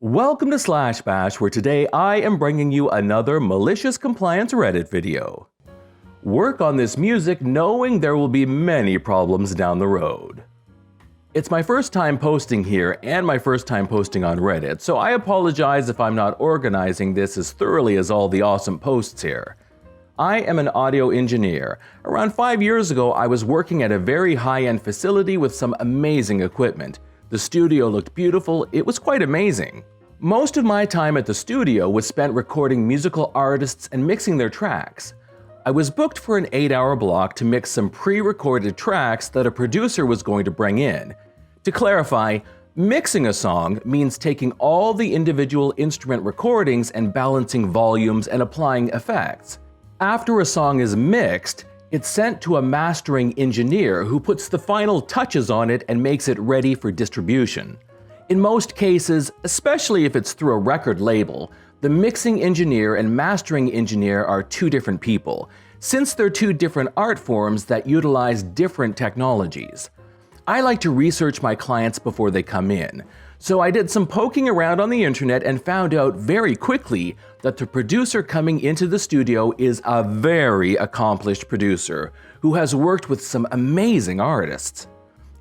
Welcome to Slash Bash, where today I am bringing you another malicious compliance Reddit video. Work on this music knowing there will be many problems down the road. It's my first time posting here and my first time posting on Reddit, so I apologize if I'm not organizing this as thoroughly as all the awesome posts here. I am an audio engineer. Around 5 years ago, I was working at a very high-end facility with some amazing equipment. The studio looked beautiful, it was quite amazing. Most of my time at the studio was spent recording musical artists and mixing their tracks. I was booked for an 8-hour block to mix some pre-recorded tracks that a producer was going to bring in. To clarify, mixing a song means taking all the individual instrument recordings and balancing volumes and applying effects. After a song is mixed, it's sent to a mastering engineer who puts the final touches on it and makes it ready for distribution. In most cases, especially if it's through a record label, the mixing engineer and mastering engineer are two different people, since they're two different art forms that utilize different technologies. I like to research my clients before they come in, so I did some poking around on the internet and found out very quickly that the producer coming into the studio is a very accomplished producer who has worked with some amazing artists.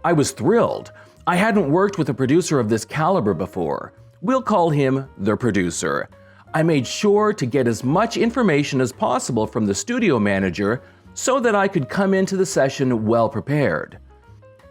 I was thrilled. I hadn't worked with a producer of this caliber before. We'll call him the producer. I made sure to get as much information as possible from the studio manager so that I could come into the session well prepared.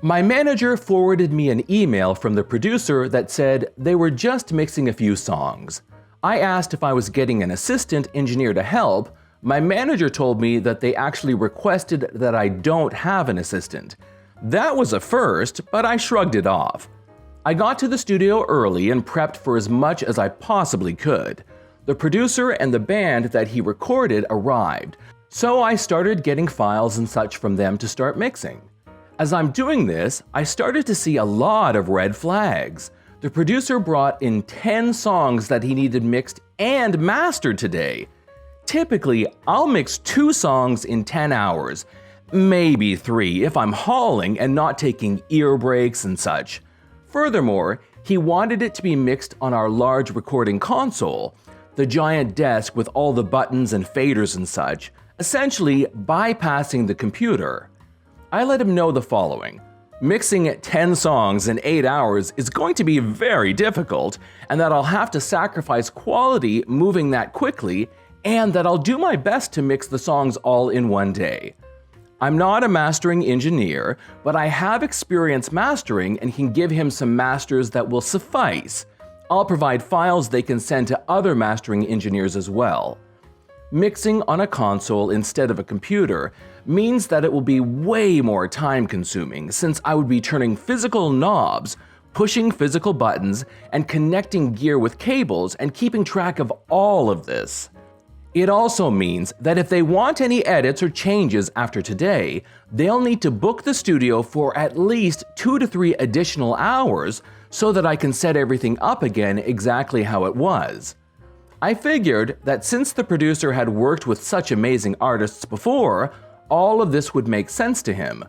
My manager forwarded me an email from the producer that said they were just mixing a few songs. I asked if I was getting an assistant engineer to help. My manager told me that they actually requested that I don't have an assistant. That was a first, but I shrugged it off. I got to the studio early and prepped for as much as I possibly could. The producer and the band that he recorded arrived, so I started getting files and such from them to start mixing. As I'm doing this, I started to see a lot of red flags. The producer brought in 10 songs that he needed mixed and mastered today. Typically, I'll mix 2 songs in 10 hours, maybe 3 if I'm hauling and not taking ear breaks and such. Furthermore, he wanted it to be mixed on our large recording console, the giant desk with all the buttons and faders and such, essentially bypassing the computer. I let him know the following. Mixing 10 songs in 8 hours is going to be very difficult, and that I'll have to sacrifice quality moving that quickly, and that I'll do my best to mix the songs all in one day. I'm not a mastering engineer, but I have experience mastering and can give him some masters that will suffice. I'll provide files they can send to other mastering engineers as well. Mixing on a console instead of a computer means that it will be way more time-consuming since I would be turning physical knobs, pushing physical buttons, and connecting gear with cables and keeping track of all of this. It also means that if they want any edits or changes after today, they'll need to book the studio for at least 2 to 3 additional hours so that I can set everything up again exactly how it was. I figured that since the producer had worked with such amazing artists before, all of this would make sense to him.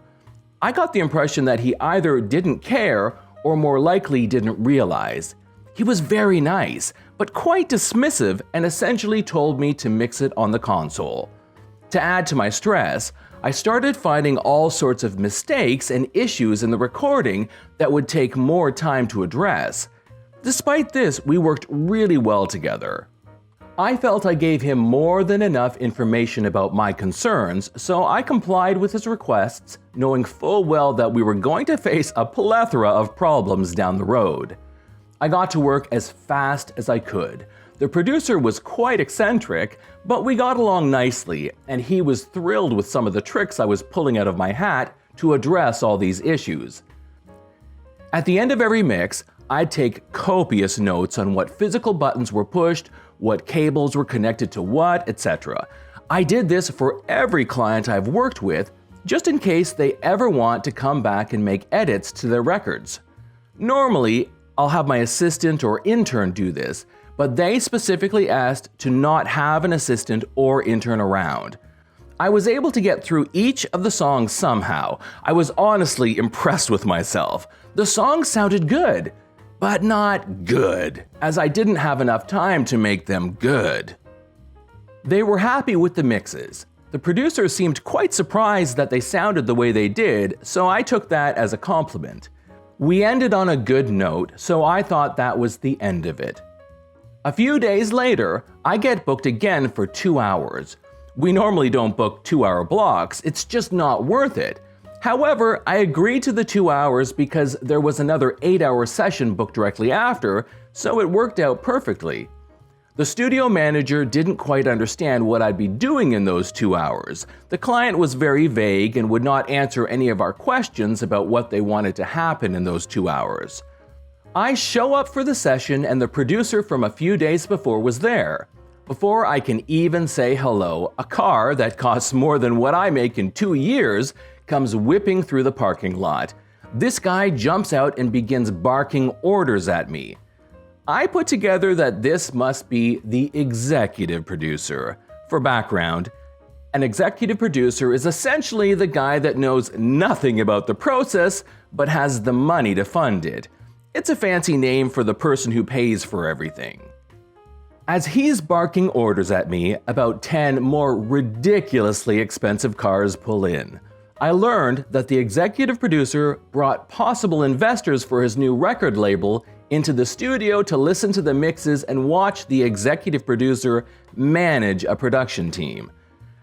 I got the impression that he either didn't care or more likely didn't realize. He was very nice, but quite dismissive and essentially told me to mix it on the console. To add to my stress, I started finding all sorts of mistakes and issues in the recording that would take more time to address. Despite this, we worked really well together. I felt I gave him more than enough information about my concerns, so I complied with his requests, knowing full well that we were going to face a plethora of problems down the road. I got to work as fast as I could. The producer was quite eccentric, but we got along nicely, and he was thrilled with some of the tricks I was pulling out of my hat to address all these issues. At the end of every mix, I'd take copious notes on what physical buttons were pushed, what cables were connected to what, etc. I did this for every client I've worked with, just in case they ever want to come back and make edits to their records. Normally, I'll have my assistant or intern do this, but they specifically asked to not have an assistant or intern around. I was able to get through each of the songs somehow. I was honestly impressed with myself. The songs sounded good. but not good, as I didn't have enough time to make them good. They were happy with the mixes. The producer seemed quite surprised that they sounded the way they did, so I took that as a compliment. We ended on a good note, so I thought that was the end of it. A few days later, I get booked again for 2 hours. We normally don't book 2-hour blocks, it's just not worth it. However, I agreed to the 2 hours because there was another 8-hour session booked directly after, so it worked out perfectly. The studio manager didn't quite understand what I'd be doing in those 2 hours. The client was very vague and would not answer any of our questions about what they wanted to happen in those 2 hours. I show up for the session and the producer from a few days before was there. Before I can even say hello, a car that costs more than what I make in 2 years comes whipping through the parking lot. This guy jumps out and begins barking orders at me. I put together that this must be the executive producer. For background, an executive producer is essentially the guy that knows nothing about the process but has the money to fund it. It's a fancy name for the person who pays for everything. As he's barking orders at me, about 10 more ridiculously expensive cars pull in. I learned that the executive producer brought possible investors for his new record label into the studio to listen to the mixes and watch the executive producer manage a production team.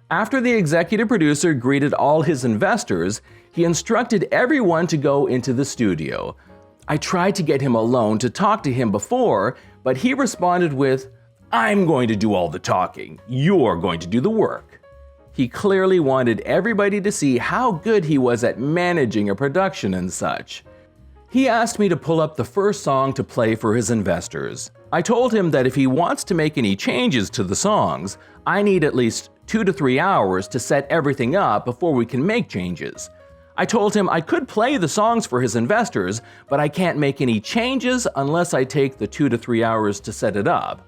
After the executive producer greeted all his investors, he instructed everyone to go into the studio. I tried to get him alone to talk to him before, but he responded with, "I'm going to do all the talking. You're going to do the work." He clearly wanted everybody to see how good he was at managing a production and such. He asked me to pull up the first song to play for his investors. I told him that if he wants to make any changes to the songs, I need at least 2 to 3 hours to set everything up before we can make changes. I told him I could play the songs for his investors, but I can't make any changes unless I take the 2 to 3 hours to set it up.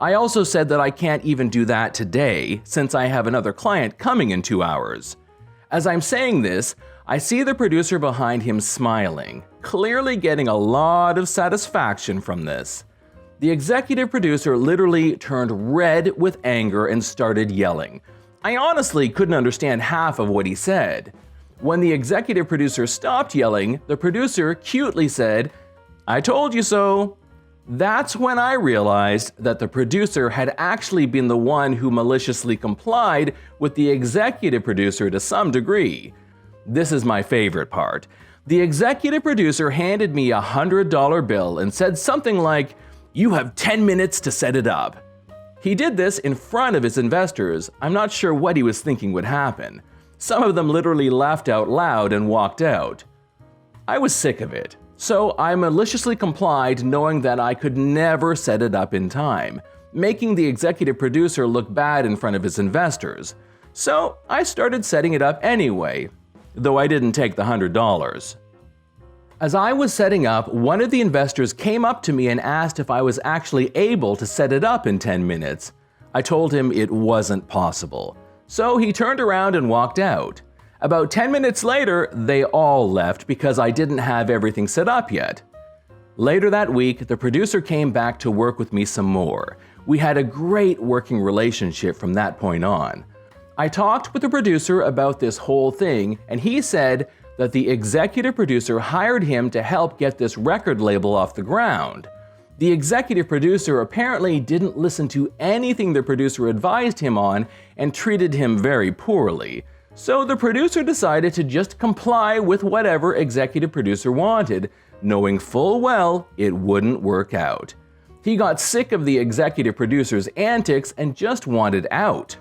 I also said that I can't even do that today, since I have another client coming in 2 hours. As I'm saying this, I see the producer behind him smiling, clearly getting a lot of satisfaction from this. The executive producer literally turned red with anger and started yelling. I honestly couldn't understand half of what he said. When the executive producer stopped yelling, the producer cutely said, "I told you so." That's when I realized that the producer had actually been the one who maliciously complied with the executive producer to some degree. This is my favorite part. The executive producer handed me a $100 bill and said something like, "You have 10 minutes to set it up." He did this in front of his investors. I'm not sure what he was thinking would happen. Some of them literally laughed out loud and walked out. I was sick of it, so I maliciously complied, knowing that I could never set it up in time, making the executive producer look bad in front of his investors. So I started setting it up anyway, though I didn't take the $100. As I was setting up, one of the investors came up to me and asked if I was actually able to set it up in 10 minutes. I told him it wasn't possible. So he turned around and walked out. About 10 minutes later, they all left because I didn't have everything set up yet. Later that week, the producer came back to work with me some more. We had a great working relationship from that point on. I talked with the producer about this whole thing, and he said that the executive producer hired him to help get this record label off the ground. The executive producer apparently didn't listen to anything the producer advised him on and treated him very poorly. So the producer decided to just comply with whatever executive producer wanted, knowing full well it wouldn't work out. He got sick of the executive producer's antics and just wanted out.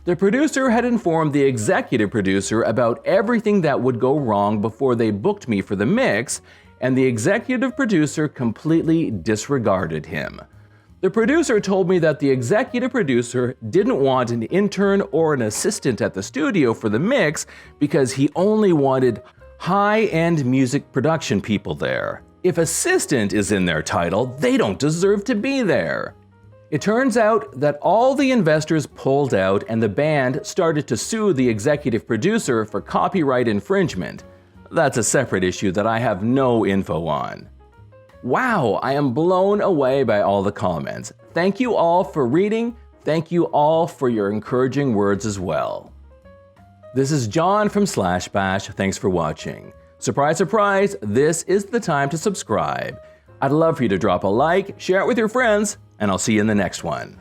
The producer had informed the executive producer about everything that would go wrong before they booked me for the mix, and the executive producer completely disregarded him. The producer told me that the executive producer didn't want an intern or an assistant at the studio for the mix because he only wanted high-end music production people there. If assistant is in their title, they don't deserve to be there. It turns out that all the investors pulled out and the band started to sue the executive producer for copyright infringement. That's a separate issue that I have no info on. Wow, I am blown away by all the comments. Thank you all for reading. Thank you all for your encouraging words as well. This is John from Slash Bash. Thanks for watching. Surprise, surprise, this is the time to subscribe. I'd love for you to drop a like, share it with your friends, and I'll see you in the next one.